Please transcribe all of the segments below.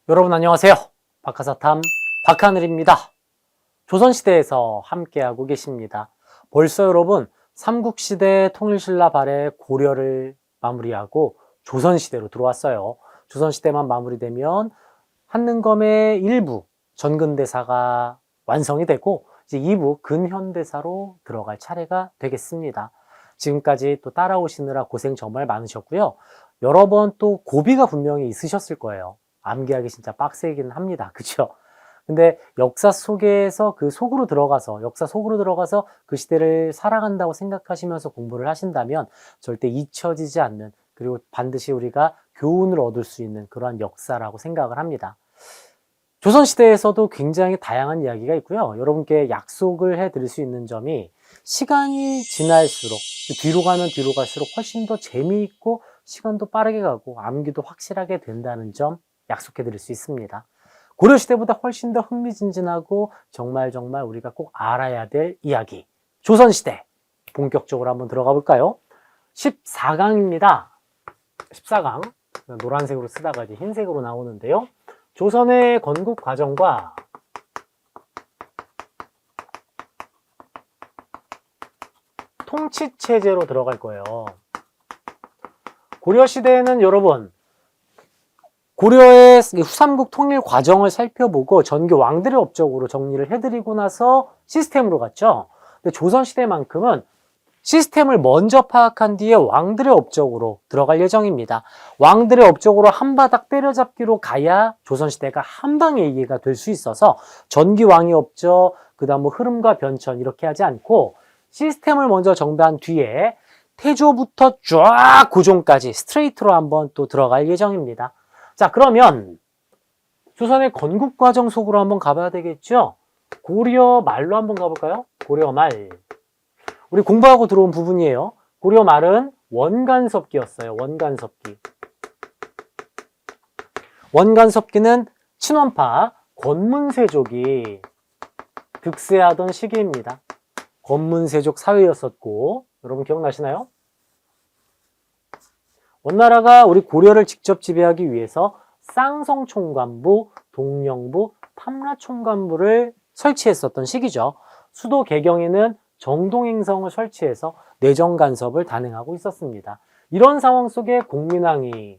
여러분 안녕하세요. 박하사탐 박하늘입니다. 조선시대에서 함께하고 계십니다. 벌써 여러분 삼국시대 통일신라 발해 고려를 마무리하고 조선시대로 들어왔어요. 조선시대만 마무리되면 한능검의 일부 전근대사가 완성이 되고 이제 2부 근현대사로 들어갈 차례가 되겠습니다. 지금까지 또 따라오시느라 고생 정말 많으셨고요. 여러 번 또 고비가 분명히 있으셨을 거예요. 암기하기 진짜 빡세긴 합니다. 그쵸? 근데 역사 속에서 역사 속으로 들어가서 그 시대를 살아간다고 생각하시면서 공부를 하신다면 절대 잊혀지지 않는, 그리고 반드시 우리가 교훈을 얻을 수 있는 그러한 역사라고 생각을 합니다. 조선시대에서도 굉장히 다양한 이야기가 있고요. 여러분께 약속을 해드릴 수 있는 점이 시간이 지날수록, 뒤로 가면 뒤로 갈수록 훨씬 더 재미있고 시간도 빠르게 가고 암기도 확실하게 된다는 점 약속해 드릴 수 있습니다. 고려시대보다 훨씬 더 흥미진진하고 정말 우리가 꼭 알아야 될 이야기, 조선시대 본격적으로 한번 들어가 볼까요? 14강입니다. 14강 노란색으로 쓰다가 이제 흰색으로 나오는데요. 조선의 건국 과정과 통치체제로 들어갈 거예요. 고려시대에는 여러분 고려의 후삼국 통일 과정을 살펴보고 전교 왕들의 업적으로 정리를 해드리고 나서 시스템으로 갔죠. 근데 조선시대만큼은 시스템을 먼저 파악한 뒤에 왕들의 업적으로 들어갈 예정입니다. 왕들의 업적으로 한바닥 때려잡기로 가야 조선시대가 한방에 이해가 될 수 있어서 전기 왕의 업적, 그 다음 흐름과 변천 이렇게 하지 않고 시스템을 먼저 정비한 뒤에 태조부터 쫙 고종까지 스트레이트로 한번 또 들어갈 예정입니다. 자, 그러면 조선의 건국 과정 속으로 한번 가봐야 되겠죠? 고려 말로 한번 가볼까요? 고려 말. 우리 공부하고 들어온 부분이에요. 고려 말은 원간섭기였어요. 원간섭기. 원간섭기는 친원파 권문세족이 득세하던 시기입니다. 권문세족 사회였었고, 여러분 기억나시나요? 원나라가 우리 고려를 직접 지배하기 위해서 쌍성총관부, 동령부, 탐라총관부를 설치했었던 시기죠. 수도 개경에는 정동행성을 설치해서 내정간섭을 단행하고 있었습니다. 이런 상황 속에 공민왕이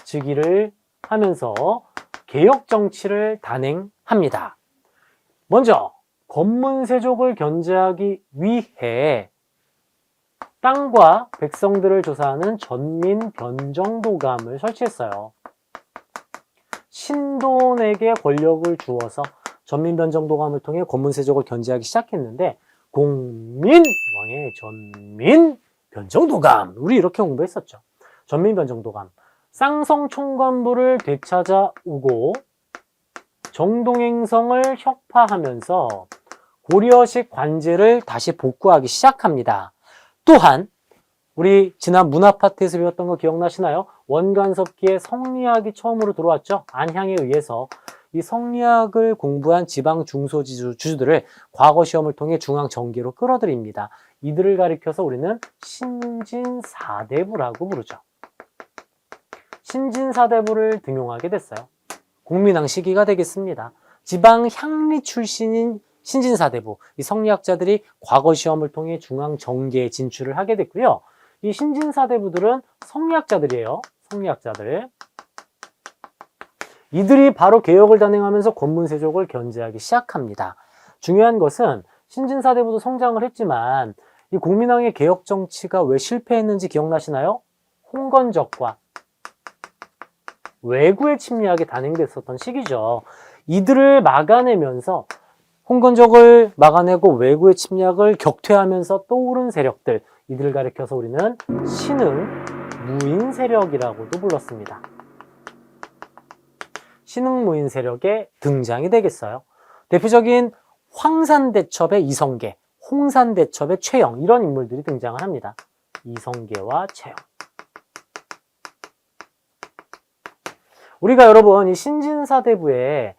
즉위를 하면서 개혁정치를 단행합니다. 먼저 권문세족을 견제하기 위해 땅과 백성들을 조사하는 전민변정도감을 설치했어요. 신돈에게 권력을 주어서 전민변정도감을 통해 권문세족을 견제하기 시작했는데, 공민왕의 전민변정도감, 우리 이렇게 공부했었죠. 전민변정도감, 쌍성총관부를 되찾아오고 정동행성을 혁파하면서 고려식 관제를 다시 복구하기 시작합니다. 또한 우리 지난 문화파트에서 배웠던 거 기억나시나요? 원간섭기에 성리학이 처음으로 들어왔죠. 안향에 의해서 이 성리학을 공부한 지방 중소주주들을 과거 시험을 통해 중앙정계로 끌어들입니다. 이들을 가리켜서 우리는 신진사대부라고 부르죠. 신진사대부를 등용하게 됐어요. 공민왕 시기가 되겠습니다. 지방 향리 출신인 신진사대부, 이 성리학자들이 과거 시험을 통해 중앙정계에 진출을 하게 됐고요. 이 신진사대부들은 성리학자들이에요. 성리학자들. 이들이 바로 개혁을 단행하면서 권문세족을 견제하기 시작합니다. 중요한 것은 신진사대부도 성장을 했지만 이 공민왕의 개혁 정치가 왜 실패했는지 기억나시나요? 홍건적과 외구의 침략이 단행됐었던 시기죠. 이들을 막아내면서 홍건적을 막아내고 외구의 침략을 격퇴하면서 떠오른 세력들, 이들을 가리켜서 우리는 신흥 무인 세력이라고도 불렀습니다. 신흥 무인 세력의 등장이 되겠어요. 대표적인 황산대첩의 이성계, 홍산대첩의 최영, 이런 인물들이 등장을 합니다. 이성계와 최영. 우리가 여러분 이 신진사대부의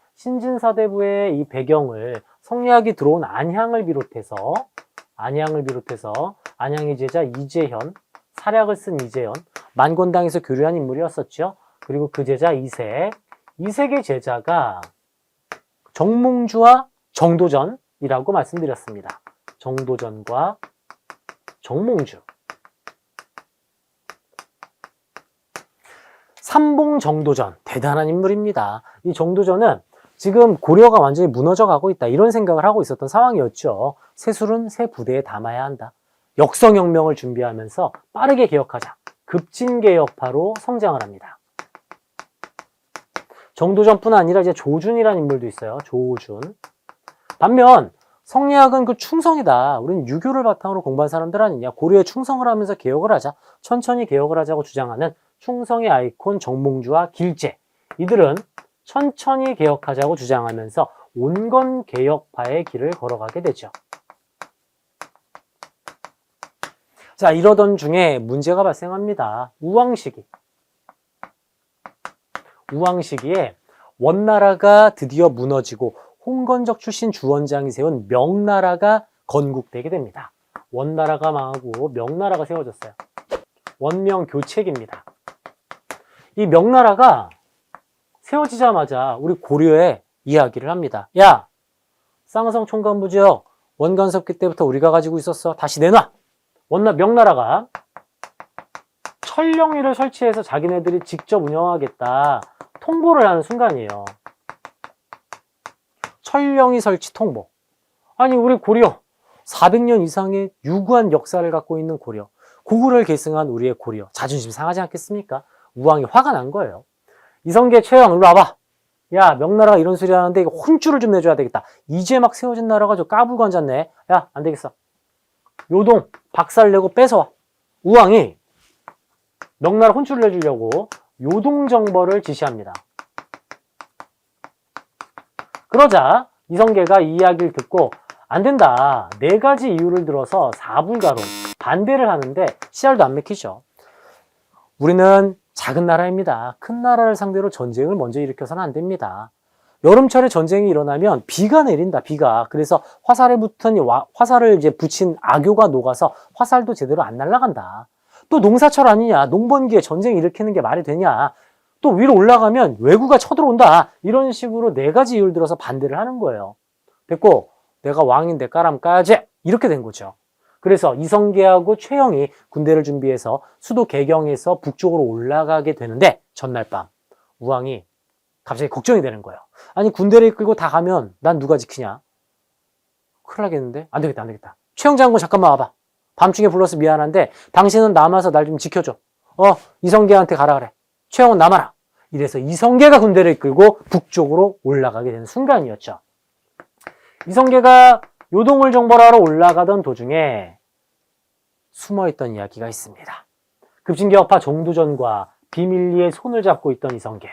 이 배경을 성리학이 들어온 안향을 비롯해서 안향의 제자 이재현, 사략을 쓴 이재현, 만권당에서 교류한 인물이었었죠. 그리고 그 제자 이색, 이 세 개 제자가 정몽주와 정도전이라고 말씀드렸습니다. 정도전과 정몽주. 삼봉정도전, 대단한 인물입니다. 이 정도전은 지금 고려가 완전히 무너져 가고 있다, 이런 생각을 하고 있었던 상황이었죠. 새술은 새 부대에 담아야 한다. 역성혁명을 준비하면서 빠르게 개혁하자. 급진개혁파로 성장을 합니다. 정도전뿐 아니라 이제 조준이라는 인물도 있어요. 조준. 반면 성리학은 그 충성이다. 우리는 유교를 바탕으로 공부한 사람들 아니냐. 고려에 충성을 하면서 개혁을 하자. 천천히 개혁을 하자고 주장하는 충성의 아이콘 정몽주와 길제. 이들은 천천히 개혁하자고 주장하면서 온건개혁파의 길을 걸어가게 되죠. 자, 이러던 중에 문제가 발생합니다. 우왕시기. 우왕시기에 원나라가 드디어 무너지고 홍건적 출신 주원장이 세운 명나라가 건국되게 됩니다. 원나라가 망하고 명나라가 세워졌어요. 원명교책입니다. 이 명나라가 세워지자마자 우리 고려에 이야기를 합니다. 야, 쌍성 총관부 지역 원간섭기 때부터 우리가 가지고 있었어. 다시 내놔. 명나라가 천령위를 설치해서 자기네들이 직접 운영하겠다 통보를 하는 순간이에요. 천령위 설치 통보. 아니, 우리 고려 400년 이상의 유구한 역사를 갖고 있는 고려, 고구려를 계승한 우리의 고려, 자존심 상하지 않겠습니까? 우왕이 화가 난 거예요. 이성계, 최영, 일로 와봐. 야, 명나라가 이런 소리 하는데 이거 혼쭐을 좀 내줘야 되겠다. 이제 막 세워진 나라가 저 까불고 앉았네. 야, 안 되겠어. 요동 박살내고 뺏어와. 우왕이 명나라 혼쭐을 내주려고 요동정벌을 지시합니다. 그러자 이성계가 이 이야기를 듣고 안 된다. 4가지 이유를 들어서 사불가로 반대를 하는데 씨알도 안 맥히죠. 우리는 작은 나라입니다. 큰 나라를 상대로 전쟁을 먼저 일으켜서는 안 됩니다. 여름철에 전쟁이 일어나면 비가 내린다, 비가. 그래서 화살에 붙은 화살을 이제 붙인 악교가 녹아서 화살도 제대로 안 날아간다. 또 농사철 아니냐, 농번기에 전쟁 일으키는 게 말이 되냐. 또 위로 올라가면 왜구가 쳐들어온다. 이런 식으로 4가지 이유를 들어서 반대를 하는 거예요. 됐고, 내가 왕인데 까람 까야지. 이렇게 된 거죠. 그래서 이성계하고 최영이 군대를 준비해서 수도 개경에서 북쪽으로 올라가게 되는데 전날 밤 우왕이 갑자기 걱정이 되는 거예요. 아니, 군대를 이끌고 다 가면 난 누가 지키냐? 큰일 나겠는데? 안 되겠다, 안 되겠다. 최영 장군 잠깐만 와봐. 밤중에 불러서 미안한데 당신은 남아서 날 좀 지켜줘. 이성계한테 가라 그래. 최영은 남아라. 이래서 이성계가 군대를 이끌고 북쪽으로 올라가게 되는 순간이었죠. 이성계가 요동을 정벌하러 올라가던 도중에 숨어있던 이야기가 있습니다. 급진개혁파 정도전과 비밀리에 손을 잡고 있던 이성계.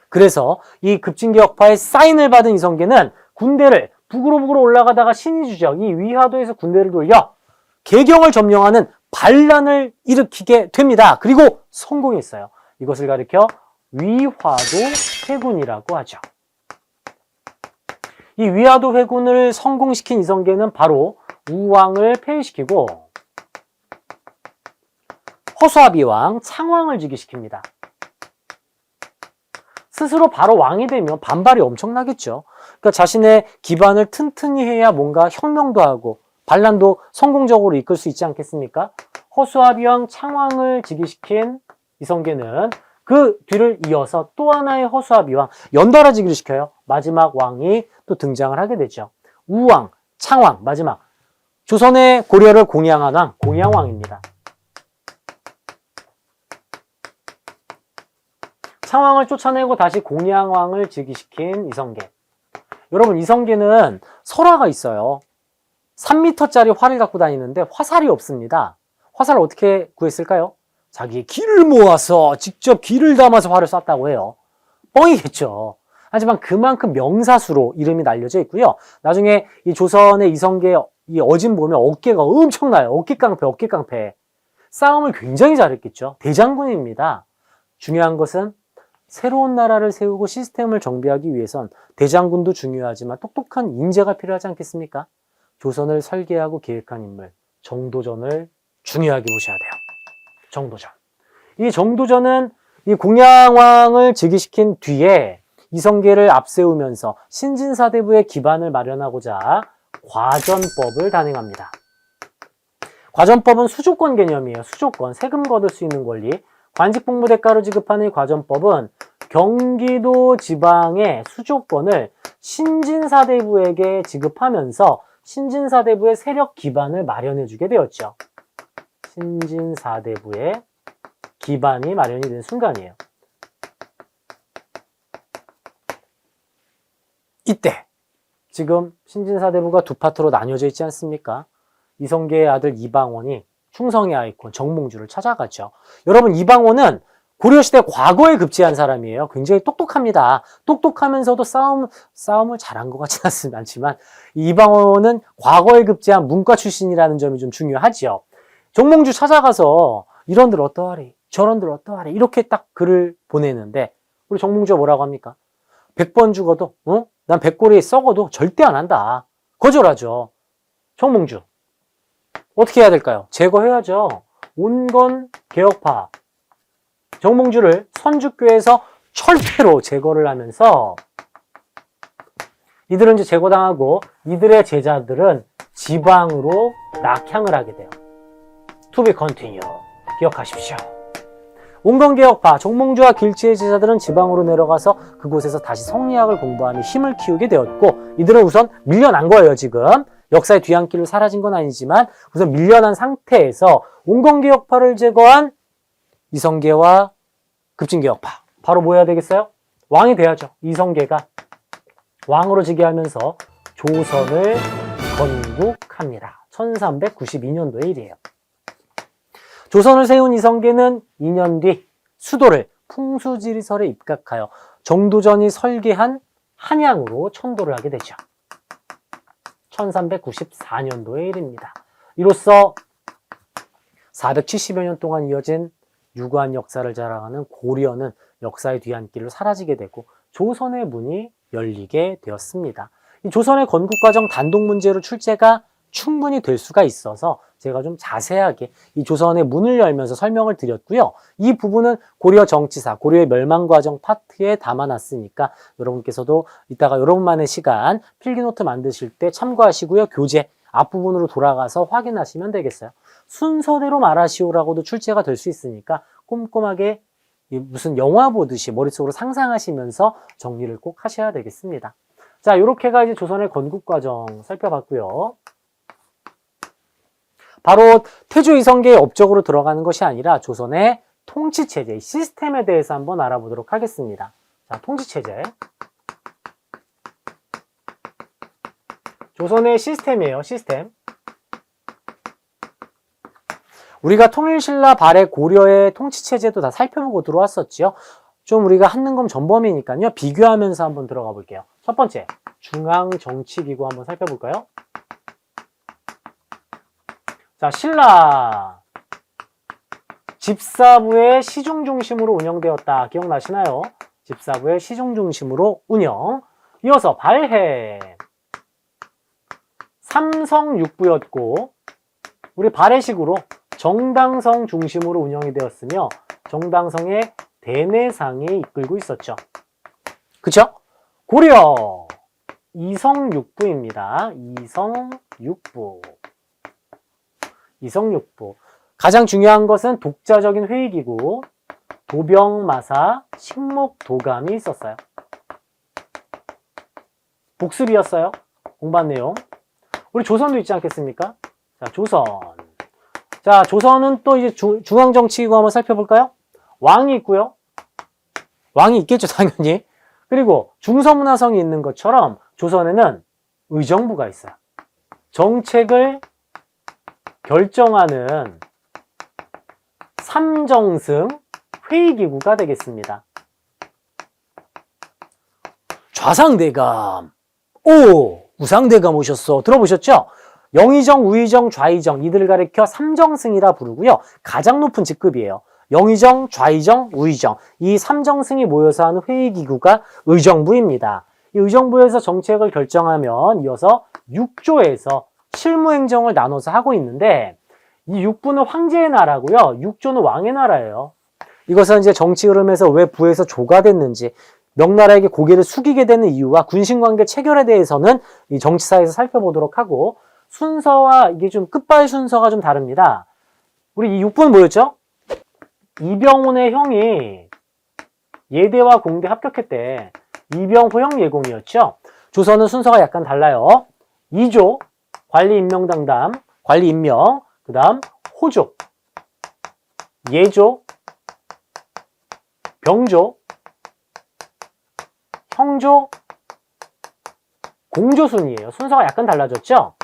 그래서 이 급진개혁파의 사인을 받은 이성계는 군대를 북으로 올라가다가 신의주적, 이 위화도에서 군대를 돌려 개경을 점령하는 반란을 일으키게 됩니다. 그리고 성공했어요. 이것을 가리켜 위화도 회군이라고 하죠. 이 위화도 회군을 성공시킨 이성계는 바로 우왕을 폐위시키고 허수아비왕, 창왕을 즉위시킵니다. 스스로 바로 왕이 되면 반발이 엄청나겠죠. 그러니까 자신의 기반을 튼튼히 해야 뭔가 혁명도 하고 반란도 성공적으로 이끌 수 있지 않겠습니까? 허수아비왕, 창왕을 즉위시킨 이성계는 그 뒤를 이어서 또 하나의 허수아비왕, 연달아 즉위를 시켜요. 마지막 왕이 또 등장을 하게 되죠. 우왕, 창왕, 마지막. 조선의 고려를 공양한 왕, 공양왕입니다. 창왕을 쫓아내고 다시 공양왕을 즉위시킨 이성계. 여러분, 이성계는 설화가 있어요. 3m짜리 활을 갖고 다니는데 화살이 없습니다. 화살을 어떻게 구했을까요? 자기의 기를 모아서 직접 기를 담아서 활을 쐈다고 해요. 뻥이겠죠. 하지만 그만큼 명사수로 이름이 날려져 있고요. 나중에 이 조선의 이성계 이 어진 보면 어깨가 엄청나요. 어깨깡패. 싸움을 굉장히 잘했겠죠. 대장군입니다. 중요한 것은 새로운 나라를 세우고 시스템을 정비하기 위해선 대장군도 중요하지만 똑똑한 인재가 필요하지 않겠습니까? 조선을 설계하고 계획한 인물, 정도전을 중요하게 보셔야 돼요. 정도전. 이 정도전은 이 공양왕을 즉위시킨 뒤에 이성계를 앞세우면서 신진사대부의 기반을 마련하고자 과전법을 단행합니다. 과전법은 수조권 개념이에요. 수조권, 세금 거둘 수 있는 권리. 관직복무 대가로 지급하는 이 과전법은 경기도 지방의 수조권을 신진사대부에게 지급하면서 신진사대부의 세력 기반을 마련해주게 되었죠. 신진사대부의 기반이 마련이 된 순간이에요. 이때 지금 신진사대부가 두 파트로 나뉘어져 있지 않습니까? 이성계의 아들 이방원이 충성의 아이콘 정몽주를 찾아가죠. 여러분, 이방원은 고려시대 과거에 급제한 사람이에요. 굉장히 똑똑합니다. 똑똑하면서도 싸움을 잘한 것 같지는 않지만 이방원은 과거에 급제한 문과 출신이라는 점이 좀 중요하죠. 정몽주 찾아가서 이런들 어떠하리, 저런들 어떠하리 이렇게 딱 글을 보내는데 우리 정몽주가 뭐라고 합니까? 100번 죽어도 난 100고리 썩어도 절대 안 한다. 거절하죠. 정몽주 어떻게 해야 될까요? 제거해야죠. 온건 개혁파 정몽주를 선주교에서 철퇴로 제거를 하면서 이들은 이제 제거당하고 이들의 제자들은 지방으로 낙향을 하게 돼요. To be continue. 기억하십시오. 온건개혁파 정몽주와 길치의 제자들은 지방으로 내려가서 그곳에서 다시 성리학을 공부하며 힘을 키우게 되었고 이들은 우선 밀려난 거예요. 지금 역사의 뒤안길로 사라진 건 아니지만 우선 밀려난 상태에서 온건개혁파를 제거한 이성계와 급진개혁파 바로 뭐 해야 되겠어요? 왕이 돼야죠. 이성계가 왕으로 즉위하면서 조선을 건국합니다. 1392년도의 일이에요. 조선을 세운 이성계는 2년 뒤 수도를 풍수지리설에 입각하여 정도전이 설계한 한양으로 천도를 하게 되죠. 1394년도의 일입니다. 이로써 470여 년 동안 이어진 유구한 역사를 자랑하는 고려는 역사의 뒤안길로 사라지게 되고 조선의 문이 열리게 되었습니다. 이 조선의 건국 과정 단독 문제로 출제가 충분히 될 수가 있어서 제가 좀 자세하게 이 조선의 문을 열면서 설명을 드렸고요. 이 부분은 고려 정치사, 고려의 멸망 과정 파트에 담아놨으니까 여러분께서도 이따가 여러분만의 시간 필기노트 만드실 때 참고하시고요. 교재 앞부분으로 돌아가서 확인하시면 되겠어요. 순서대로 말하시오라고도 출제가 될 수 있으니까 꼼꼼하게 무슨 영화 보듯이 머릿속으로 상상하시면서 정리를 꼭 하셔야 되겠습니다. 자, 이렇게가 이제 조선의 건국 과정 살펴봤고요. 바로 태조 이성계의 업적으로 들어가는 것이 아니라 조선의 통치체제, 시스템에 대해서 한번 알아보도록 하겠습니다. 자, 통치체제. 조선의 시스템이에요, 시스템. 우리가 통일신라 발해 고려의 통치체제도 다 살펴보고 들어왔었죠. 좀 우리가 한능검 전범이니까요. 비교하면서 한번 들어가 볼게요. 첫 번째, 중앙정치기구 한번 살펴볼까요? 자, 신라 집사부의 시중 중심으로 운영되었다. 기억나시나요? 집사부의 시중 중심으로 운영. 이어서 발해 삼성육부였고 우리 발해식으로 정당성 중심으로 운영이 되었으며 정당성의 대내상이 이끌고 있었죠. 그쵸? 고려 이성육부입니다. 이성육부. 가장 중요한 것은 독자적인 회의기구, 도병마사, 식목도감이 있었어요. 복습이었어요. 공부한 내용. 우리 조선도 있지 않겠습니까? 자, 조선. 자, 조선은 또 이제 중앙정치기구 한번 살펴볼까요? 왕이 있고요. 왕이 있겠죠, 당연히. 그리고 중서문화성이 있는 것처럼 조선에는 의정부가 있어요. 정책을 결정하는 삼정승 회의기구가 되겠습니다. 좌상대감, 오! 우상대감 오셨어. 들어보셨죠? 영의정, 우의정, 좌의정 이들을 가리켜 삼정승이라 부르고요. 가장 높은 직급이에요. 영의정, 좌의정, 우의정 이 삼정승이 모여서 하는 회의기구가 의정부입니다. 이 의정부에서 정책을 결정하면 이어서 육조에서 실무행정을 나눠서 하고 있는데 이 육부는 황제의 나라고요. 육조는 왕의 나라예요. 이것은 이제 정치 흐름에서 왜 부에서 조가 됐는지 명나라에게 고개를 숙이게 되는 이유와 군신관계 체결에 대해서는 이 정치사에서 살펴보도록 하고, 순서와 이게 좀 끝발 순서가 좀 다릅니다. 우리 이 6번 뭐였죠? 이병훈의 형이 예대와 공대 합격했대. 이병호 형 예공이었죠. 조선은 순서가 약간 달라요. 2조 관리 임명 당담, 관리 임명, 그 다음 호조, 예조, 병조, 형조, 공조 순이에요. 순서가 약간 달라졌죠.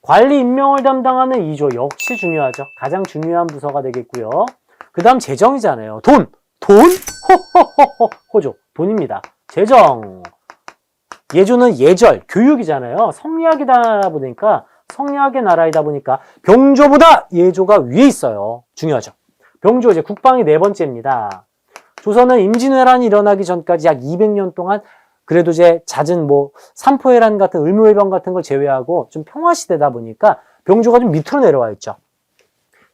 관리 임명을 담당하는 2조 역시 중요하죠. 가장 중요한 부서가 되겠고요. 그 다음 재정이잖아요. 돈! 호조, 돈입니다. 재정. 예조는 예절, 교육이잖아요. 성리학이다 보니까, 성리학의 나라이다 보니까 병조보다 예조가 위에 있어요. 중요하죠. 병조 이제 국방이 4번째입니다. 조선은 임진왜란이 일어나기 전까지 약 200년 동안 그래도 이제 잦은 뭐 삼포해란 같은 을무해병 같은 걸 제외하고 좀 평화시대다 보니까 병조가 좀 밑으로 내려와 있죠.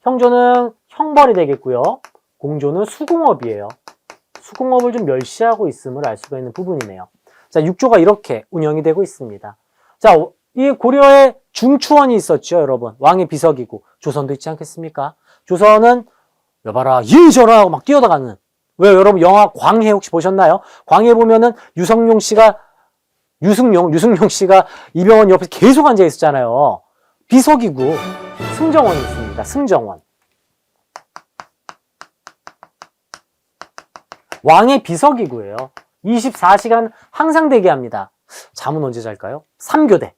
형조는 형벌이 되겠고요. 공조는 수공업이에요. 수공업을 좀 멸시하고 있음을 알 수가 있는 부분이네요. 자, 6조가 이렇게 운영이 되고 있습니다. 자, 이 고려에 중추원이 있었죠, 여러분. 왕의 비서기구. 조선도 있지 않겠습니까? 조선은 여봐라, 예전하고 막 뛰어다가는. 왜 여러분 영화 광해 혹시 보셨나요? 광해 보면은 유승용 씨가 이병헌 옆에 계속 앉아 있었잖아요. 비서기구 승정원이 있습니다. 승정원. 왕의 비서기구예요. 24시간 항상 대기합니다. 잠은 언제 잘까요? 3교대.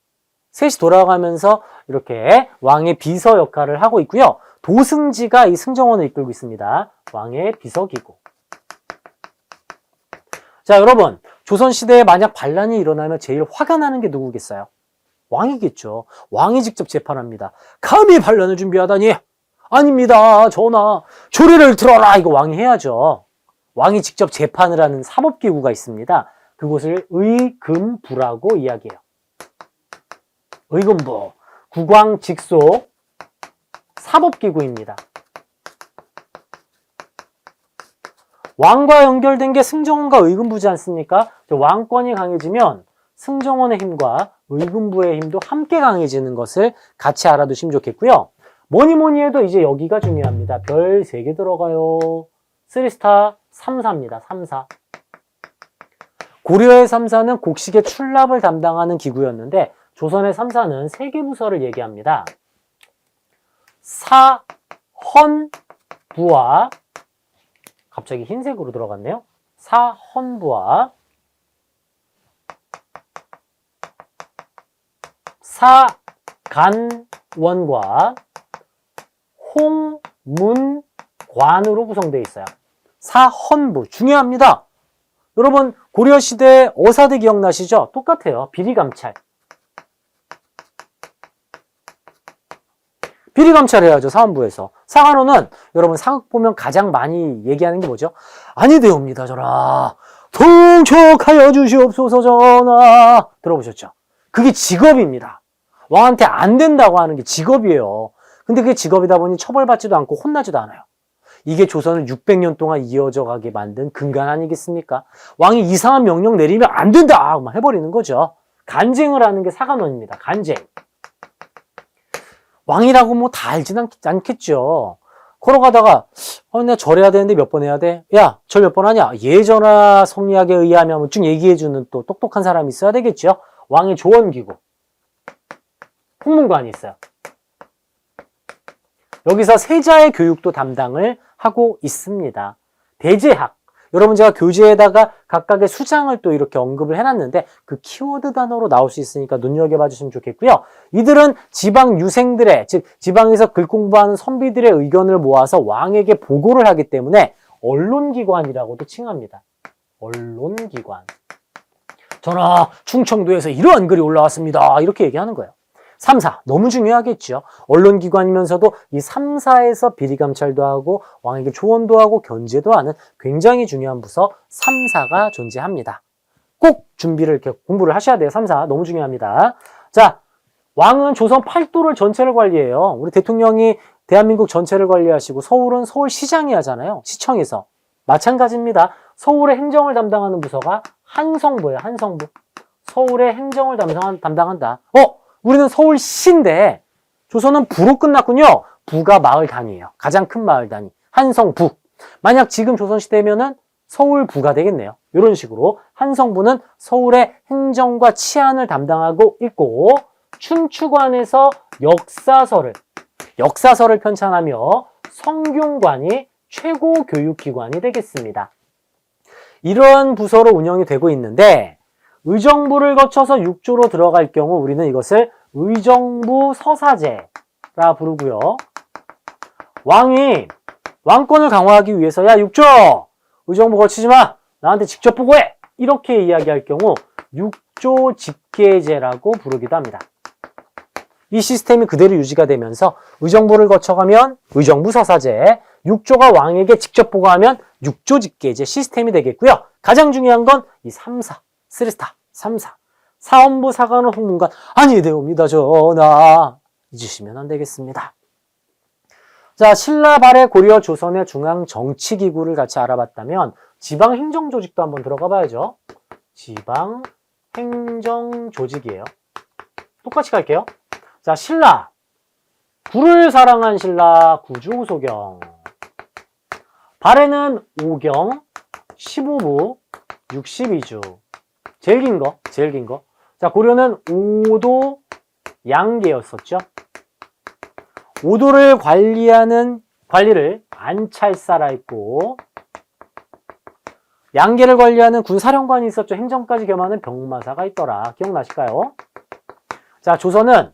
3시 돌아가면서 이렇게 왕의 비서 역할을 하고 있고요. 도승지가 이 승정원을 이끌고 있습니다. 왕의 비서기구. 자, 여러분, 조선시대에 만약 반란이 일어나면 제일 화가 나는 게 누구겠어요? 왕이겠죠. 왕이 직접 재판합니다. 감히 반란을 준비하다니? 아닙니다, 전하. 조례를 들어라! 이거 왕이 해야죠. 왕이 직접 재판을 하는 사법기구가 있습니다. 그곳을 의금부라고 이야기해요. 의금부, 국왕 직속 사법기구입니다. 왕과 연결된 게 승정원과 의금부지 않습니까? 왕권이 강해지면 승정원의 힘과 의금부의 힘도 함께 강해지는 것을 같이 알아두시면 좋겠고요. 뭐니 해도 이제 여기가 중요합니다. 별 3개 들어가요. 3스타 3사입니다. 3사. 고려의 3사는 곡식의 출납을 담당하는 기구였는데 조선의 3사는 3개 부서를 얘기합니다. 사헌부와 갑자기 흰색으로 들어갔네요. 사헌부와 사간원과 홍문관으로 구성되어 있어요. 사헌부 중요합니다. 여러분 고려시대 어사대 기억나시죠? 똑같아요. 비리감찰. 비리감찰해야죠. 사헌부에서. 사간원은 여러분 사극 보면 가장 많이 얘기하는 게 뭐죠? 아니되옵니다 전하. 통촉하여 주시옵소서 전하. 들어보셨죠? 그게 직업입니다. 왕한테 안 된다고 하는 게 직업이에요. 근데 그게 직업이다 보니 처벌받지도 않고 혼나지도 않아요. 이게 조선을 600년 동안 이어져 가게 만든 근간 아니겠습니까? 왕이 이상한 명령 내리면 안 된다! 막 해버리는 거죠. 간쟁을 하는 게 사간원입니다. 간쟁. 왕이라고 뭐 다 알진 않겠죠. 걸어가다가 내가 절해야 되는데 몇 번 해야 돼? 야, 절 몇 번 하냐? 예전화 성리학에 의하면 쭉 얘기해주는 또 똑똑한 사람이 있어야 되겠죠. 왕의 조언기구. 홍문관이 있어요. 여기서 세자의 교육도 담당을 하고 있습니다. 대제학. 여러분 제가 교재에다가 각각의 수장을 또 이렇게 언급을 해놨는데 그 키워드 단어로 나올 수 있으니까 눈여겨봐 주시면 좋겠고요. 이들은 지방 유생들의, 즉 지방에서 글 공부하는 선비들의 의견을 모아서 왕에게 보고를 하기 때문에 언론기관이라고도 칭합니다. 언론기관. 전하, 충청도에서 이러한 글이 올라왔습니다. 이렇게 얘기하는 거예요. 3사, 너무 중요하겠죠. 언론기관이면서도 이 3사에서 비리감찰도 하고 왕에게 조언도 하고 견제도 하는 굉장히 중요한 부서 3사가 존재합니다. 꼭 준비를 이렇게 공부를 하셔야 돼요. 3사 너무 중요합니다. 자, 왕은 조선 8도를 전체를 관리해요. 우리 대통령이 대한민국 전체를 관리하시고 서울은 서울시장이 하잖아요. 시청에서. 마찬가지입니다. 서울의 행정을 담당하는 부서가 한성부예요. 한성부. 서울의 행정을 담당한다. 우리는 서울시인데 조선은 부로 끝났군요. 부가 마을 단위예요. 가장 큰 마을 단위. 한성부. 만약 지금 조선시대면은 서울부가 되겠네요. 이런 식으로 한성부는 서울의 행정과 치안을 담당하고 있고, 춘추관에서 역사서를 편찬하며 성균관이 최고 교육기관이 되겠습니다. 이러한 부서로 운영이 되고 있는데, 의정부를 거쳐서 육조로 들어갈 경우 우리는 이것을 의정부 서사제라 부르고요. 왕이 왕권을 강화하기 위해서 야 육조! 의정부 거치지 마! 나한테 직접 보고해! 이렇게 이야기할 경우 육조 직계제라고 부르기도 합니다. 이 시스템이 그대로 유지가 되면서 의정부를 거쳐가면 의정부 서사제, 육조가 왕에게 직접 보고하면 육조 직계제 시스템이 되겠고요. 가장 중요한 건 이 3사, 3사. 사헌부, 사관원, 홍문관. 아니되옵니다 전하. 잊으시면 안 되겠습니다. 자, 신라 발해 고려 조선의 중앙 정치 기구를 같이 알아봤다면 지방 행정 조직도 한번 들어가 봐야죠. 지방 행정 조직이에요. 똑같이 갈게요. 자, 신라. 구를 사랑한 신라 구주소경. 발해는 5경, 15부, 62주. 제일 긴 거. 자, 고려는 오도 양계였었죠. 오도를 관리를 안찰사라 했고, 양계를 관리하는 군사령관이 있었죠. 행정까지 겸하는 병마사가 있더라. 기억나실까요? 자, 조선은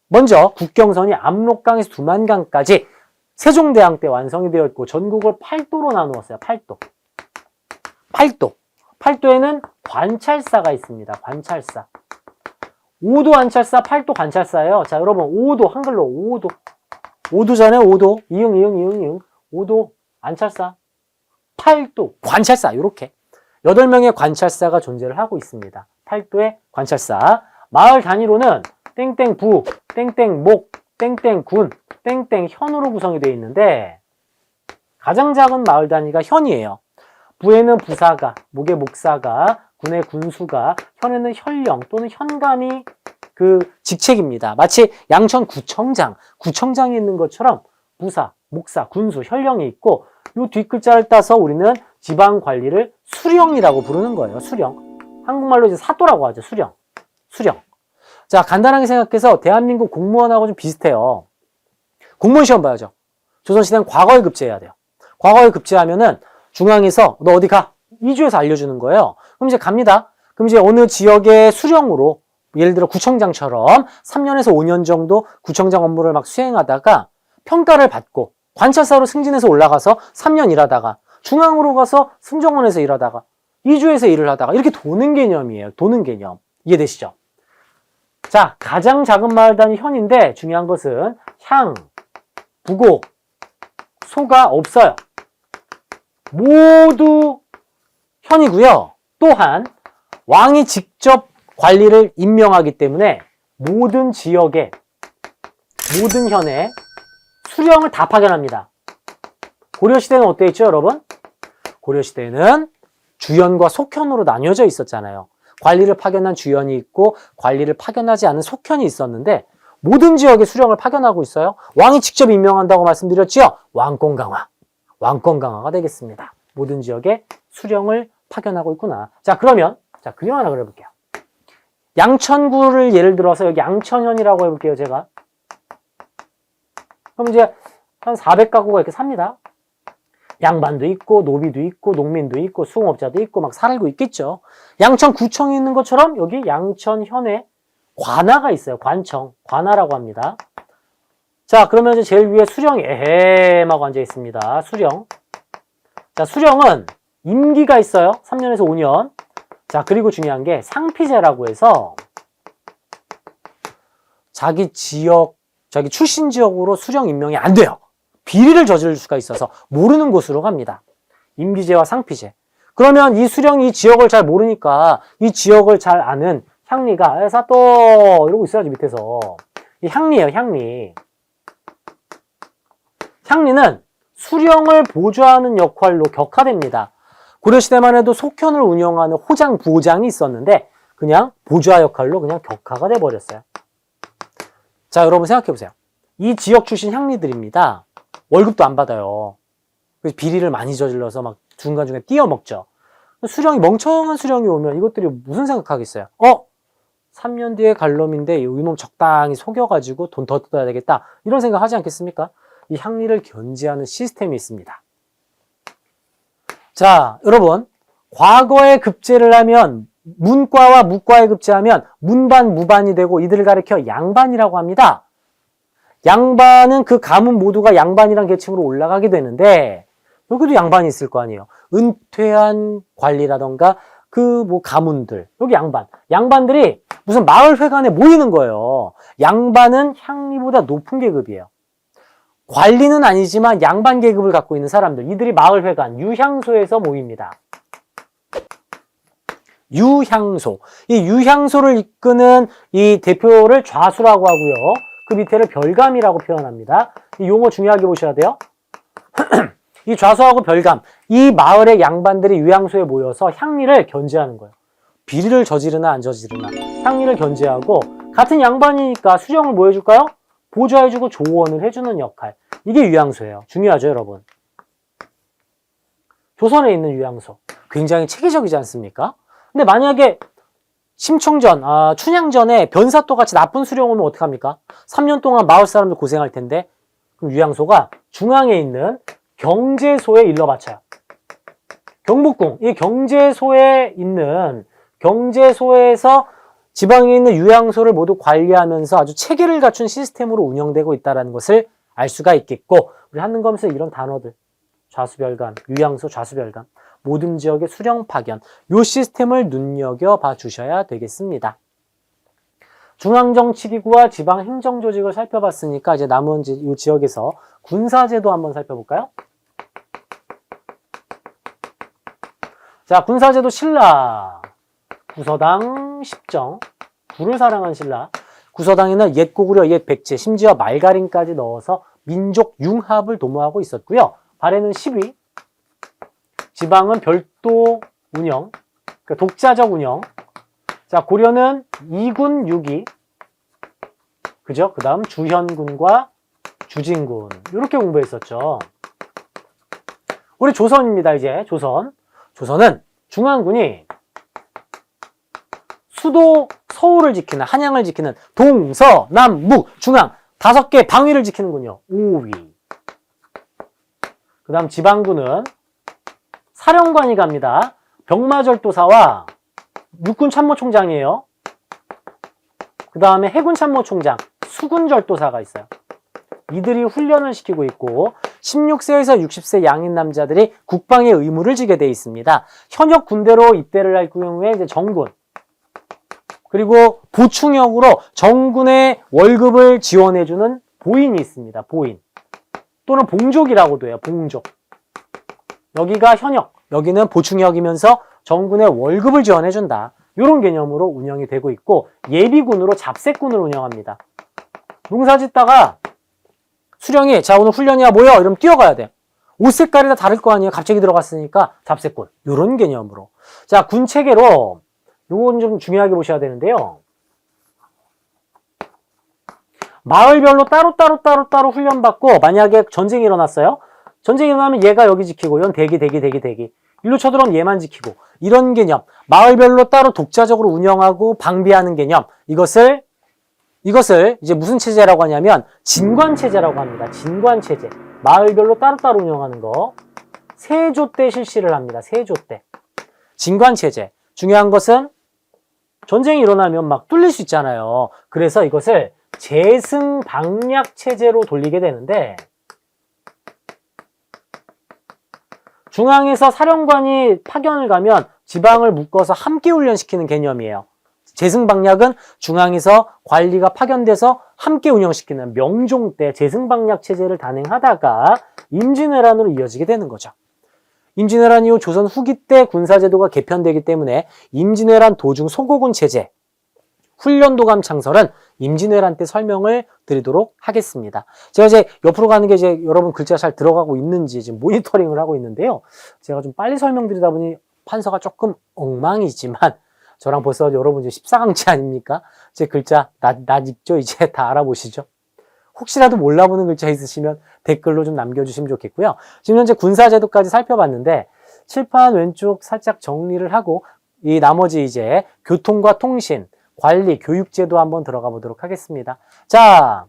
먼저 국경선이 압록강에서 두만강까지 세종대왕 때 완성이 되어 있고, 전국을 8도로 나누었어요. 8도에는 관찰사가 있습니다. 관찰사. 5도 관찰사, 8도 관찰사예요. 자, 여러분 5도 한글로 5도. 5도잖아요. 5도. 이응. 5도 관찰사. 8도 관찰사. 이렇게 8명의 관찰사가 존재를 하고 있습니다. 8도의 관찰사. 마을 단위로는 땡땡부, 땡땡목, 땡땡군, 땡땡현으로 구성이 되어 있는데 가장 작은 마을 단위가 현이에요. 부에는 부사가, 목에 목사가, 군의 군수가, 현에는 현령 또는 현감이 그 직책입니다. 마치 양천구청장이 있는 것처럼 부사, 목사, 군수, 현령이 있고 이 뒷글자를 따서 우리는 지방 관리를 수령이라고 부르는 거예요. 수령. 한국말로 이제 사또라고 하죠. 수령. 자, 간단하게 생각해서 대한민국 공무원하고 좀 비슷해요. 공무원 시험 봐야죠. 조선시대는 과거에 급제해야 돼요. 과거에 급제하면은 중앙에서 너 어디 가? 2주에서 알려주는 거예요. 그럼 이제 갑니다. 그럼 이제 어느 지역의 수령으로 예를 들어 구청장처럼 3년에서 5년 정도 구청장 업무를 막 수행하다가 평가를 받고 관찰사로 승진해서 올라가서 3년 일하다가 중앙으로 가서 승정원에서 일하다가 2주에서 일을 하다가 이렇게 도는 개념이에요. 도는 개념. 이해되시죠? 자, 가장 작은 마을 단위 현인데 중요한 것은 향, 부고, 소가 없어요. 모두 현이고요. 또한 왕이 직접 관리를 임명하기 때문에 모든 지역에, 모든 현에 수령을 다 파견합니다. 고려시대는 어땠죠, 여러분? 고려시대는 주현과 속현으로 나뉘어져 있었잖아요. 관리를 파견한 주현이 있고 관리를 파견하지 않은 속현이 있었는데 모든 지역에 수령을 파견하고 있어요. 왕이 직접 임명한다고 말씀드렸죠? 왕권 강화가 되겠습니다. 모든 지역에 수령을 파견하고 있구나. 자, 그러면 그림 하나 그려볼게요. 양천구를 예를 들어서 여기 양천현이라고 해볼게요, 제가. 그럼 이제 한 400가구가 이렇게 삽니다. 양반도 있고 노비도 있고 농민도 있고 수공업자도 있고 막 살고 있겠죠. 양천구청이 있는 것처럼 여기 양천현에 관아가 있어요. 관아라고 합니다. 자, 그러면 이제 제일 위에 수령이 에헴하고 앉아 있습니다. 수령. 자, 수령은 임기가 있어요. 3년에서 5년. 자, 그리고 중요한 게 상피제라고 해서 자기 출신 지역으로 수령 임명이 안 돼요. 비리를 저지를 수가 있어서 모르는 곳으로 갑니다. 임기제와 상피제. 그러면 이 수령이 이 지역을 잘 모르니까 이 지역을 잘 아는 향리가 사또 이러고 있어야지 밑에서. 이 향리예요, 향리. 향리는 수령을 보좌하는 역할로 격화됩니다. 고려시대만 해도 속현을 운영하는 호장, 부호장이 있었는데 그냥 보좌 역할로 그냥 격하가 돼버렸어요. 자, 여러분 생각해보세요. 이 지역 출신 향리들입니다. 월급도 안 받아요. 그래서 비리를 많이 저질러서 막 중간중간에 띄어먹죠. 멍청한 수령이 오면 이것들이 무슨 생각하겠어요? 3년 뒤에 갈 놈인데 이놈 적당히 속여가지고 돈 더 뜯어야 되겠다. 이런 생각 하지 않겠습니까? 이 향리를 견제하는 시스템이 있습니다. 자, 여러분. 과거에 급제를 하면 문과와 무과에 급제하면 문반, 무반이 되고 이들을 가리켜 양반이라고 합니다. 양반은 그 가문 모두가 양반이란 계층으로 올라가게 되는데 여기도 양반이 있을 거 아니에요. 은퇴한 관리라던가 그 가문들, 여기 양반들이 무슨 마을회관에 모이는 거예요. 양반은 향리보다 높은 계급이에요. 관리는 아니지만 양반 계급을 갖고 있는 사람들, 이들이 마을회관, 유향소에서 모입니다. 유향소. 이 유향소를 이끄는 이 대표를 좌수라고 하고요. 그 밑에를 별감이라고 표현합니다. 이 용어 중요하게 보셔야 돼요. 이 좌수하고 별감, 이 마을의 양반들이 유향소에 모여서 향리를 견제하는 거예요. 비리를 저지르나 안 저지르나 향리를 견제하고, 같은 양반이니까 수령을 뭐 해줄까요? 보좌해주고 조언을 해주는 역할. 이게 유향소예요. 중요하죠, 여러분. 조선에 있는 유향소. 굉장히 체계적이지 않습니까? 근데 만약에 심청전, 춘향전에 변사또 같이 나쁜 수령 오면 어떡합니까? 3년 동안 마을 사람들 고생할 텐데, 그럼 유향소가 중앙에 있는 경제소에 일러 바쳐요. 경복궁, 이 경제소에 있는, 경제소에서 지방에 있는 유향소를 모두 관리하면서 아주 체계를 갖춘 시스템으로 운영되고 있다는 것을 알 수가 있겠고, 우리 한능검에서 이런 단어들, 좌수별감, 유향소, 좌수별감, 모든 지역의 수령 파견, 이 시스템을 눈여겨봐 주셔야 되겠습니다. 중앙정치기구와 지방행정조직을 살펴봤으니까 이제 남은 이 지역에서 군사제도 한번 살펴볼까요? 자, 군사제도 신라, 구서당, 십정, 구를 사랑한 신라. 구서당에는 옛 고구려, 옛 백제, 심지어 말가림까지 넣어서 민족 융합을 도모하고 있었고요. 발해는 10위, 지방은 별도 운영, 그러니까 독자적 운영. 자, 고려는 2군 6위, 그죠? 그 다음 주현군과 주진군, 이렇게 공부했었죠. 우리 조선입니다, 이제. 조선은 중앙군이 수도 서울을 지키는, 한양을 지키는 동서남북 중앙 5개 방위를 지키는군요. 5위. 그 다음 지방군은 사령관이 갑니다. 병마절도사와 육군참모총장이에요. 그 다음에 해군참모총장, 수군절도사가 있어요. 이들이 훈련을 시키고 있고 16세에서 60세 양인 남자들이 국방의 의무를 지게 돼 있습니다. 현역 군대로 입대를 할 경우에 이제 정군, 그리고 보충역으로 정군의 월급을 지원해주는 보인이 있습니다. 보인. 또는 봉족이라고도 해요. 봉족. 여기가 현역, 여기는 보충역이면서 정군의 월급을 지원해준다. 이런 개념으로 운영이 되고 있고, 예비군으로 잡새군을 운영합니다. 농사 짓다가 수령이 자 오늘 훈련이야 뭐야 이러면 뛰어가야 돼. 옷 색깔이 다 다를 거 아니에요. 갑자기 들어갔으니까 잡새군. 이런 개념으로. 자, 군 체계로 요건 좀 중요하게 보셔야 되는데요. 마을별로 따로 훈련받고, 만약에 전쟁이 일어났어요. 전쟁이 일어나면 얘가 여기 지키고, 얘는 대기. 일로 쳐들어오면 얘만 지키고, 이런 개념. 마을별로 따로 독자적으로 운영하고 방비하는 개념. 이것을 이제 무슨 체제라고 하냐면 진관체제라고 합니다. 진관체제. 마을별로 따로 운영하는 거. 세조 때 실시를 합니다. 세조 때. 진관체제. 중요한 것은 전쟁이 일어나면 막 뚫릴 수 있잖아요. 그래서 이것을 재승방략체제로 돌리게 되는데, 중앙에서 사령관이 파견을 가면 지방을 묶어서 함께 훈련시키는 개념이에요. 재승방략은 중앙에서 관리가 파견돼서 함께 운영시키는 명종 때 재승방략 체제를 단행하다가 임진왜란으로 이어지게 되는 거죠. 임진왜란 이후 조선 후기 때 군사제도가 개편되기 때문에 임진왜란 도중 소고군 체제, 훈련도감 창설은 임진왜란 때 설명을 드리도록 하겠습니다. 제가 이제 옆으로 가는 게 이제 여러분 글자가 잘 들어가고 있는지 지금 모니터링을 하고 있는데요. 제가 좀 빨리 설명드리다 보니 판서가 조금 엉망이지만 저랑 벌써 여러분 이제 14강치 아닙니까? 제 글자 낯 익죠? 이제 다 알아보시죠? 혹시라도 몰라보는 글자 있으시면 댓글로 좀 남겨주시면 좋겠고요. 지금 현재 군사제도까지 살펴봤는데 칠판 왼쪽 살짝 정리를 하고 이 나머지 이제 교통과 통신, 관리, 교육제도 한번 들어가 보도록 하겠습니다. 자,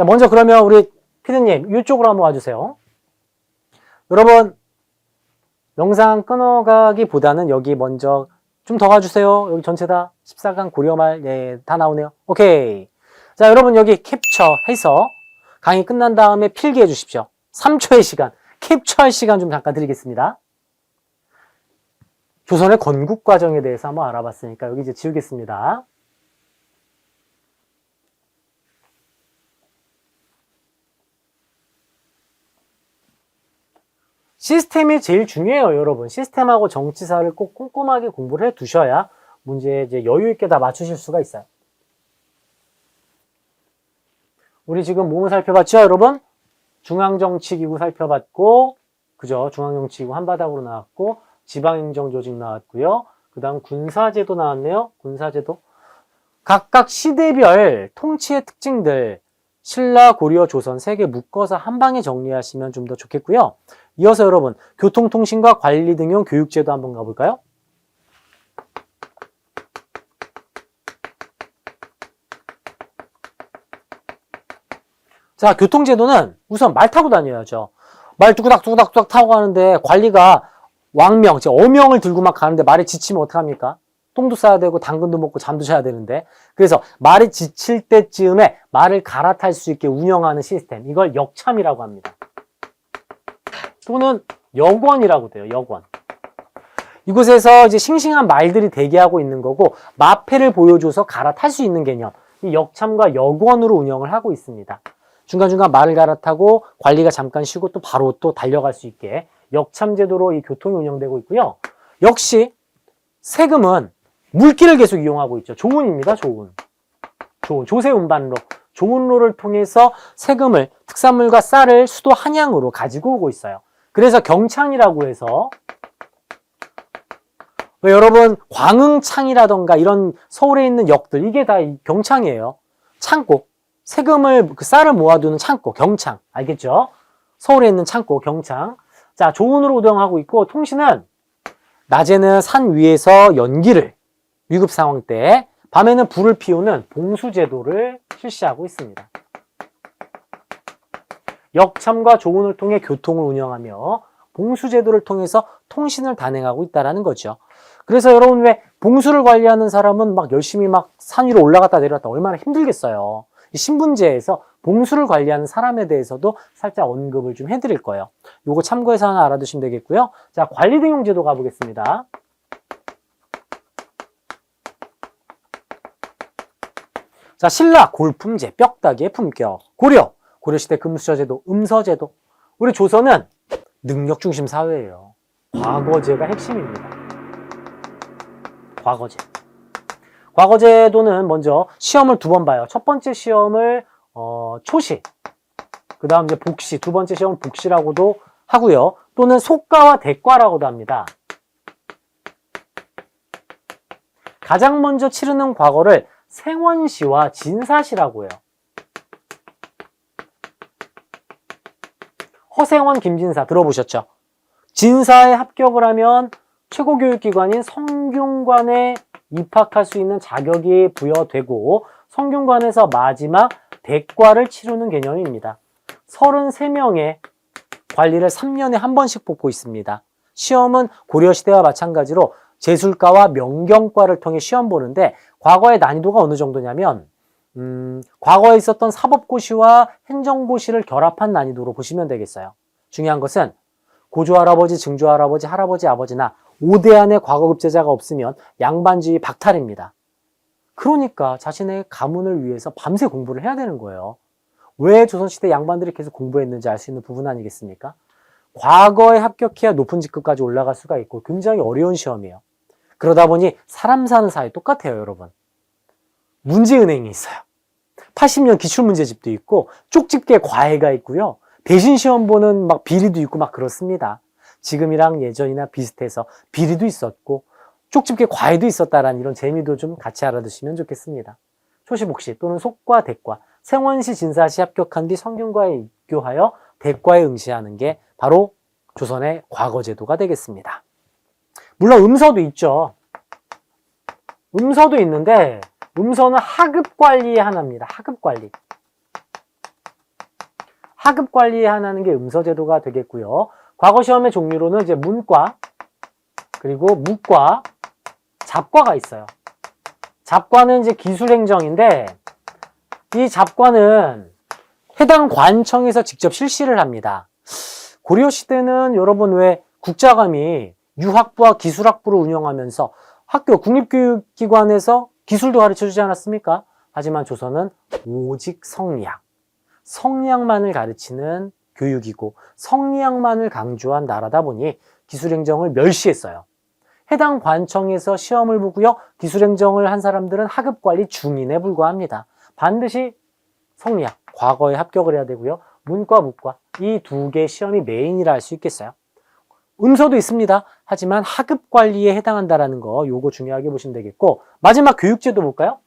먼저 그러면 우리 피디님 이쪽으로 한번 와주세요. 여러분 영상 끊어가기보다는 여기 먼저 좀 더 가주세요. 여기 전체 다 14강 고려말 예, 다 나오네요. 오케이. 자, 여러분 여기 캡처해서 강의 끝난 다음에 필기해 주십시오. 3초의 시간, 캡처할 시간 좀 잠깐 드리겠습니다. 조선의 건국 과정에 대해서 한번 알아봤으니까 여기 이제 지우겠습니다. 시스템이 제일 중요해요, 여러분. 시스템하고 정치사를 꼭 꼼꼼하게 공부를 해 두셔야 문제에 이제 여유 있게 다 맞추실 수가 있어요. 우리 지금 뭐뭐 살펴봤죠, 여러분? 중앙정치기구 살펴봤고, 그죠? 중앙정치기구 한바닥으로 나왔고, 지방행정조직 나왔고요. 그 다음 군사제도 나왔네요. 군사제도. 각각 시대별 통치의 특징들, 신라, 고려, 조선 세 개 묶어서 한 방에 정리하시면 좀 더 좋겠고요. 이어서 여러분, 교통통신과 관리 등용 교육제도 한번 가볼까요? 자, 교통제도는 우선 말 타고 다녀야죠. 말 뚜구닥 타고 가는데 관리가 왕명, 어명을 들고 막 가는데 말이 지치면 어떡합니까? 똥도 싸야 되고 당근도 먹고 잠도 자야 되는데, 그래서 말이 지칠 때쯤에 말을 갈아탈 수 있게 운영하는 시스템, 이걸 역참이라고 합니다. 또는 역원이라고도 해요. 역원. 이곳에서 이제 싱싱한 말들이 대기하고 있는 거고 마패를 보여줘서 갈아탈 수 있는 개념, 이 역참과 역원으로 운영을 하고 있습니다. 중간중간 말을 갈아타고 관리가 잠깐 쉬고 또 바로 또 달려갈 수 있게 역참제도로 이 교통이 운영되고 있고요. 역시 세금은 물길을 계속 이용하고 있죠. 조운입니다. 조운. 조세운반로. 조운로를 통해서 세금을, 특산물과 쌀을 수도 한양으로 가지고 오고 있어요. 그래서 경창이라고 해서 여러분 광흥창이라던가 이런 서울에 있는 역들, 이게 다 경창이에요. 창고. 세금을, 쌀을 모아두는 창고, 경창. 알겠죠? 서울에 있는 창고, 경창. 자, 조운으로 운영하고 있고, 통신은 낮에는 산 위에서 연기를, 위급 상황 때, 밤에는 불을 피우는 봉수제도를 실시하고 있습니다. 역참과 조운을 통해 교통을 운영하며 봉수제도를 통해서 통신을 단행하고 있다는 거죠. 그래서 여러분 왜 봉수를 관리하는 사람은 막 열심히 막 산 위로 올라갔다 내려갔다 얼마나 힘들겠어요. 이 신분제에서 봉수를 관리하는 사람에 대해서도 살짝 언급을 좀 해드릴 거예요. 요거 참고해서 하나 알아두시면 되겠고요. 자, 관리등용제도 가보겠습니다. 자, 신라 골품제, 뼈다귀의 품격. 고려시대 금수저제도, 음서제도. 우리 조선은 능력중심 사회예요. 과거제가 핵심입니다. 과거제도는 먼저 시험을 2번 봐요. 첫 번째 시험을 초시, 그 다음 이제 복시, 두 번째 시험은 복시라고도 하고요. 또는 속과와 대과라고도 합니다. 가장 먼저 치르는 과거를 생원시와 진사시라고 해요. 허생원, 김진사 들어보셨죠? 진사에 합격을 하면 최고교육기관인 성균관에 입학할 수 있는 자격이 부여되고 성균관에서 마지막 대과를 치르는 개념입니다. 33명의 관리를 3년에 한 번씩 뽑고 있습니다. 시험은 고려시대와 마찬가지로 제술과와 명경과를 통해 시험 보는데 과거의 난이도가 어느 정도냐면 과거에 있었던 사법고시와 행정고시를 결합한 난이도로 보시면 되겠어요. 중요한 것은 고조할아버지, 증조할아버지, 할아버지, 아버지나 5대 안에 과거급제자가 없으면 양반주의 박탈입니다. 그러니까 자신의 가문을 위해서 밤새 공부를 해야 되는 거예요. 왜 조선시대 양반들이 계속 공부했는지 알 수 있는 부분 아니겠습니까? 과거에 합격해야 높은 직급까지 올라갈 수가 있고 굉장히 어려운 시험이에요. 그러다 보니 사람 사는 사이 똑같아요, 여러분. 문제은행이 있어요. 80년 기출문제집도 있고 쪽집게 과외가 있고요. 대신 시험 보는 막 비리도 있고 막 그렇습니다. 지금이랑 예전이나 비슷해서 비리도 있었고 쪽집게 과외도 있었다라는 이런 재미도 좀 같이 알아두시면 좋겠습니다. 초시복시 또는 속과 대과, 생원시 진사시 합격한 뒤 성균과에 입교하여 대과에 응시하는 게 바로 조선의 과거제도가 되겠습니다. 물론 음서도 있죠. 음서도 있는데 음서는 하급관리의 하나입니다. 하급관리. 하급관리의 하나는 게 음서제도가 되겠고요. 과거 시험의 종류로는 이제 문과, 그리고 무과, 잡과가 있어요. 잡과는 이제 기술행정인데 이 잡과는 해당 관청에서 직접 실시를 합니다. 고려시대는 여러분 왜 국자감이 유학부와 기술학부를 운영하면서 학교 국립교육기관에서 기술도 가르쳐주지 않았습니까? 하지만 조선은 오직 성리학, 성리학만을 가르치는 교육이고 성리학만을 강조한 나라다 보니 기술행정을 멸시했어요. 해당 관청에서 시험을 보고요. 기술행정을 한 사람들은 하급관리 중인에 불과합니다. 반드시 성리학, 과거에 합격을 해야 되고요. 문과, 무과 이 두 개 시험이 메인이라 할 수 있겠어요. 음서도 있습니다. 하지만 하급관리에 해당한다라는 거 요거 중요하게 보시면 되겠고 마지막 교육제도 볼까요?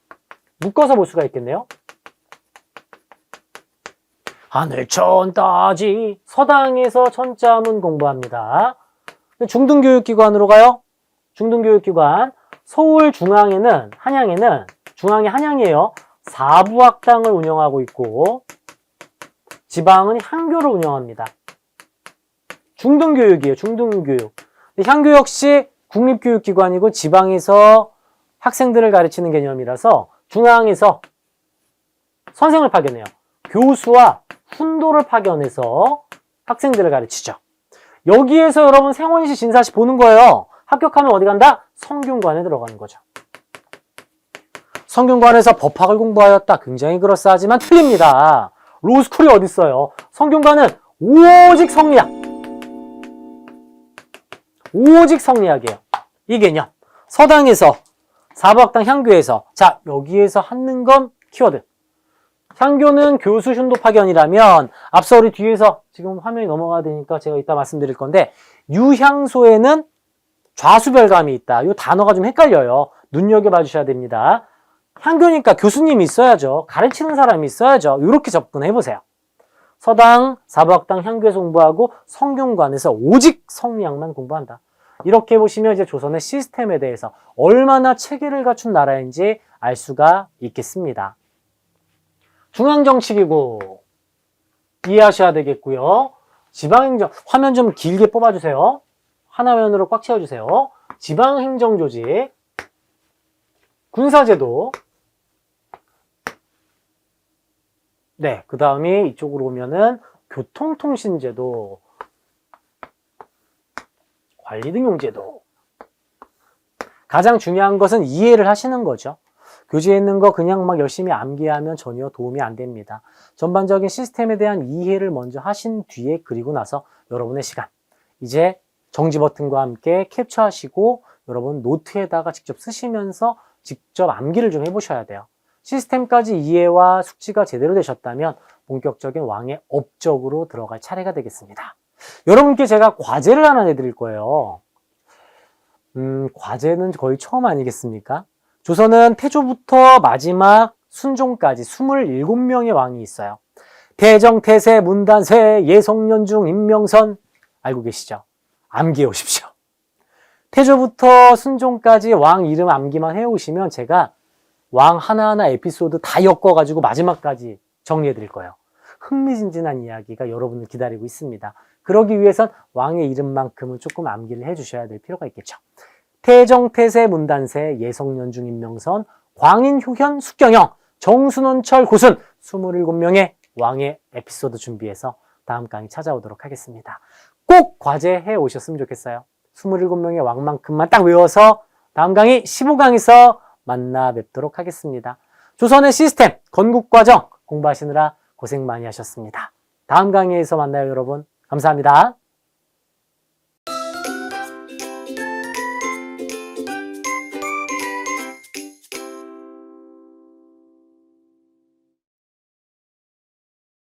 묶어서 볼 수가 있겠네요. 하늘천 따지 서당에서 천자문 공부합니다. 중등교육기관으로 가요. 중등교육기관 서울중앙에는 한양에는 중앙이 한양이에요. 4부학당을 운영하고 있고 지방은 향교를 운영합니다. 중등교육이에요. 중등교육. 향교 역시 국립교육기관이고 지방에서 학생들을 가르치는 개념이라서 중앙에서 선생을 파견해요. 교수와 훈도를 파견해서 학생들을 가르치죠. 여기에서 여러분 생원시 진사시 보는 거예요. 합격하면 어디 간다? 성균관에 들어가는 거죠. 성균관에서 법학을 공부하였다. 굉장히 그럴싸하지만 틀립니다. 로스쿨이 어디 있어요? 성균관은 오직 성리학. 오직 성리학이에요. 이 개념. 서당에서, 사부학당 향교에서. 자, 여기에서 하는 건 키워드. 향교는 교수 훈도 파견이라면 앞서 우리 뒤에서 지금 화면이 넘어가야 되니까 제가 이따 말씀드릴 건데 유향소에는 좌수별감이 있다. 이 단어가 좀 헷갈려요. 눈여겨봐 주셔야 됩니다. 향교니까 교수님이 있어야죠. 가르치는 사람이 있어야죠. 이렇게 접근해 보세요. 서당, 사부학당, 향교에서 공부하고 성균관에서 오직 성리학만 공부한다. 이렇게 보시면 이제 조선의 시스템에 대해서 얼마나 체계를 갖춘 나라인지 알 수가 있겠습니다. 중앙정치기구 이해하셔야 되겠고요. 지방행정, 화면 좀 길게 뽑아주세요. 하나면으로 꽉 채워주세요. 지방행정조직, 군사제도, 네, 그 다음에 이쪽으로 오면은 교통통신제도, 관리등용제도. 가장 중요한 것은 이해를 하시는 거죠. 교재에 있는 거 그냥 막 열심히 암기하면 전혀 도움이 안 됩니다. 전반적인 시스템에 대한 이해를 먼저 하신 뒤에 그리고 나서 여러분의 시간. 이제 정지 버튼과 함께 캡처하시고 여러분 노트에다가 직접 쓰시면서 직접 암기를 좀 해보셔야 돼요. 시스템까지 이해와 숙지가 제대로 되셨다면 본격적인 왕의 업적으로 들어갈 차례가 되겠습니다. 여러분께 제가 과제를 하나 내드릴 거예요. 과제는 거의 처음 아니겠습니까? 조선은 태조부터 마지막 순종까지 27명의 왕이 있어요. 태정, 태세, 문단세, 예성년중, 임명선 알고 계시죠? 암기해 오십시오. 태조부터 순종까지 왕 이름 암기만 해오시면 제가 왕 하나하나 에피소드 다 엮어가지고 마지막까지 정리해 드릴 거예요. 흥미진진한 이야기가 여러분을 기다리고 있습니다. 그러기 위해선 왕의 이름만큼은 조금 암기를 해주셔야 될 필요가 있겠죠. 태정, 태세, 문단세, 예성년중, 임명선, 광인, 효현, 숙경영, 정순원철, 고순 27명의 왕의 에피소드 준비해서 다음 강의 찾아오도록 하겠습니다. 꼭 과제해 오셨으면 좋겠어요. 27명의 왕만큼만 딱 외워서 다음 강의 15강에서 만나 뵙도록 하겠습니다. 조선의 시스템, 건국과정 공부하시느라 고생 많이 하셨습니다. 다음 강의에서 만나요, 여러분. 감사합니다.